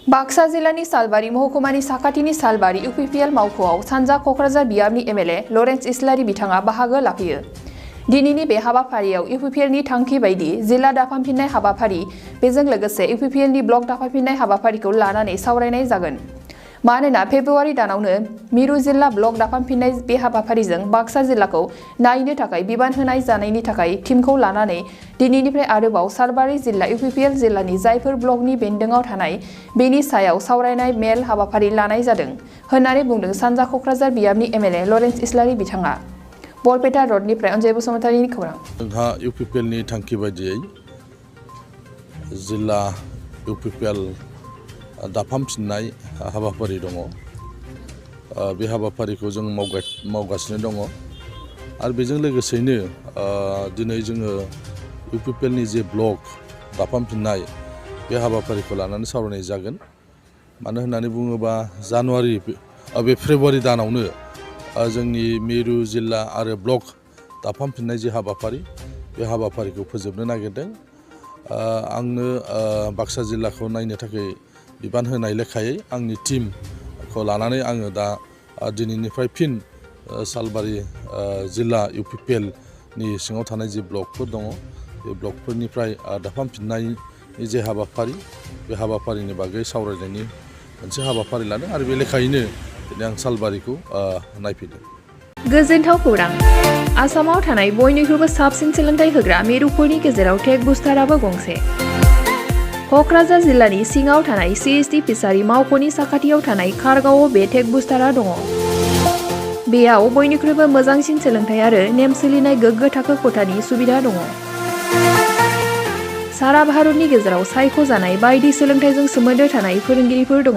बाक्सा जिल्लानि सालबारि महकुमानि साखाथिनि सालबारि UPPL मावख'आव सानजा क'क्राझार बियाबनि MLA लरेन्स इस्लारि बिथाङा बाहागो लाफैयो। दिनैनि बे हाबाफारियाव UPPLनि थांखि बायदि जिल्ला दाफामफिननाय हाबाफारि बेजों लोगोसे UPPLनि ब्लक दाफामफिननाय हाबाफारिखौ लानानै सावरायनाय जागोन। मानोना फेब्रुवारि दानावनो मिरु जिल्ला ब्लक दाफामफिननाय बे हाबाफारिजों बाक्सा जिल्लाखौ नायनो थाखाय बिबान होनाय जानायनि थाखाय टीमखौ लानानै दिनैनिफ्राय आरोबाव सालबारि जिल्ला UPPL जिल्लानि जायफोर ब्लकनि बेन्दोङाव थानाय बेनि सायाव सावरायनाय मेल हाबाफारि लानाय जादों होननानै बुंदों सानजा क'क्राझार बियाबनि MLA लरेन्स इस्लारि बिथाङा। बरपेटा रडनिफ्राय अनजय बसुमतारिनि खौरां। जोंहा UPPLनि थांखि बायदियै जिल्ला UPPL दाफामफिननाय हाबाफारि दङ। बे हाबाफारिखौ जों मावगासिनो दङ आरो बेजों लोगोसेनो दिनै जोङो UPPLनि जे ब्लक दाफामफिननाय बे हाबाफारिखौ लानानै सावरायनाय जागोन। मानो होननानै बुङोबा बे फेब्रुवारि दानावनो जोंनि मिरु जिल्ला आरो ब्लक दाफामफिननाय जे हाबाफारि बे हाबाफारिखौ फोजोबनो नागिरदों। आंनो बाक्सा जिल्लाखौ नायनो थाखाय बिबान होनाय लेखायै आंनि टीमखौ लानानै आङो दा दिनैनिफ्राय फिन सालबारि जिल्ला UPPLनि सिङाव थानाय जे ब्लकफोर दङ बे ब्लकफोरनिफ्राय दाफामफिननायनि जे हाबाफारि बे हाबाफारिनि बागै सावरायनायनि मोनसे हाबाफारि लादों आरो बे लेखायैनो दिनै आं सालबारिखौ नायफैदों। गोजोनथाव खौरां। आसामाव थानाय बयनिख्रुइबो साबसिन सोलोंथाइ होग्रा मिरुफोरनि गेजेराव टेक बुस्टाराबो गंसे। क'क्राझार जिल्लानि सिङाव थानाय CST फिसारि मावख'नि साखाथियाव थानाय खारगावआव बे टेक बुस्टारा दङ। बेयाव बयनिख्रुइबो मोजांसिन सोलोंथाइ आरो नेम सोलिनाय गोग्गो थाखो खथानि सुबिदा दङ। सारा भारतनि गेजेराव सायख'जानाय बायदि सोलोंथाइजों सोमोन्दो थानाय फोरोंगिरिफोर दङ।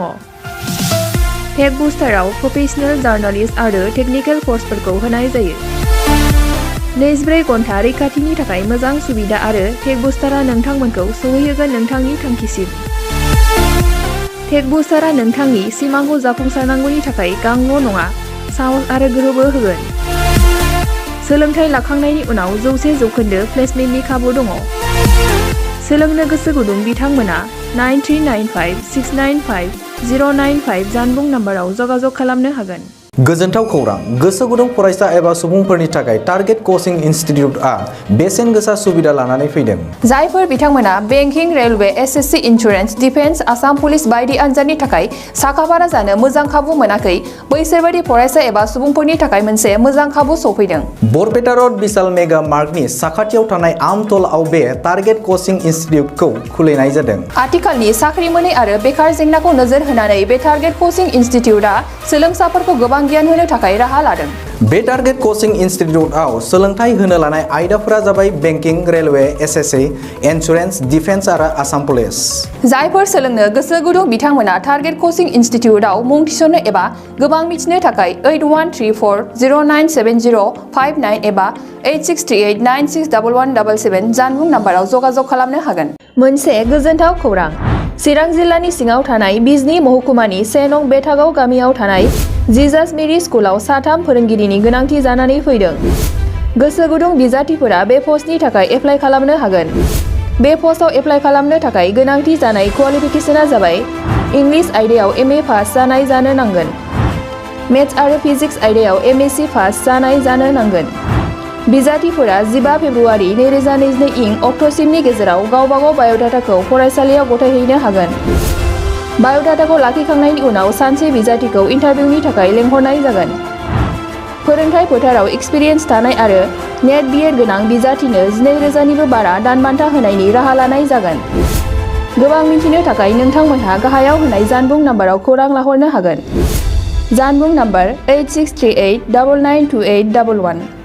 टेक बुस्टाराव प्रफेशनेल जार्नालिस्ट आरो टेकनिकेल कर्सफोरखौ होनाय जायो। 24 घन्टा रैखाथिनि थाखाय मोजां सुबिदा आरो टेक बुस्टारा नोंथांमोनखौ सौहैहोगोन नोंथांनि थांखिसिम। टेक बुस्टारा नोंथांनि सिमांखौ जाफुंसारनांगौनि थाखाय गांल' नङा साहस आरो गोहोबो होगोन। सोलोंथाइ लाखांनायनि उनाव 100% प्लेसमेन्टनि खाबु दङ। सोलोंनो गोसो गुदुं बिथांमोना 9395695095 जानबुं नाम्बाराव जगाजग खालामनो हागोन। गोजोनथाव खौरां। गोसो गुदुं फरायसा एबा सुबुंफोरनि थाखाय टारगेट कचिं इनस्टिट्यूटआ बेसेन गोसा सुबिदा लानानै फैदों। जायफोर बिथांमोना banking, railway, SSC, insurance, defence, Assam police बायदि आनजादनि थाखाय साखाफारा जानो मोजां खाबु मोनाखै बैसोर बायदि फरायसा एबा सुबुंफोरनि थाखाय मोनसे मोजां खाबु सफैदों। बरपेटा रड बिशाल मेगा मार्टनि साखाथियाव थानाय आमतलाव बे टारगेट कचिं इनस्टिट्यूटखौ खुलिनाय जादों। आथिखालनि साख्रि मोनै आरो बेकार जेंनाखौ नोजोर होनानै बे टारगेट कचिं इनस्टिट्यूटआ सोलोंसाफोरखौ गोबां गियान होनो थाखाय राहा लादों। बे टारगेट कचिं इनस्टिट्यूटआव सोलोंथाइ होनो लानाय आयदाफोरा जाबाय banking, railway, SSC, insurance, defence आरो आसाम पुलिस। जायफोर सोलोंनो गोसो गुदुं बिथांमोना टारगेट कचिं इनस्टिट्यूटआव मुं थिसननो एबा गोबां मिथिनो थाखाय 8134097059 एबा 8638961177 जानबुं नाम्बाराव जगाजग खालामनो हागोन। मोनसे गोजोनथाव खौरां। चिरां जिल्लानि सिङाव थानाय बिजनी महकुमानि 1 नं बेथागाव गामियाव थानाय जिजास मेरी स्कुलाव 3 फोरोंगिरिनि गोनांथि जानानै फैदों। गोसो गुदुं बिजाथिफोरा बे पस्टनि थाखाय एप्लाइ खालामनो हागोन। बे पस्टआव एप्लाइ खालामनो थाखाय गोनांथि जानाय क्वालिफिकेशनआ जाबाय इंलिश आयदायाव MA पास जानाय जानो नांगोन। मेथ्स आरो फिजिक्स आयदायाव MSc पास जानाय जानो नांगोन। बिजाथिफोरा 15 फेब्रुवारि 2022 अक्ट'सिमनि गेजेराव गावबागाव बाय'डाटाखौ फरायसालियाव गथायहैनो हागोन। बाय'डाटाखौ लाखिखांनायनि उनाव सानसे बिजाथिखौ इन्टारभिउनि थाखाय लेंहरनाय जागोन। फोरोंथाय फोथाराव एक्सपिरियेन्स थानाय आरो नेट BEd गोनां बिजाथिनो 12,000निबो बारा दान बान्था होनायनि राहा लानाय जागोन। गोबां मिन्थिनो थाखाय नोंथांमोनहा गाहायाव होनाय जानबुं नाम्बाराव खौरां लाहरनो हागोन। जानबुं नाम्बार 8638992811।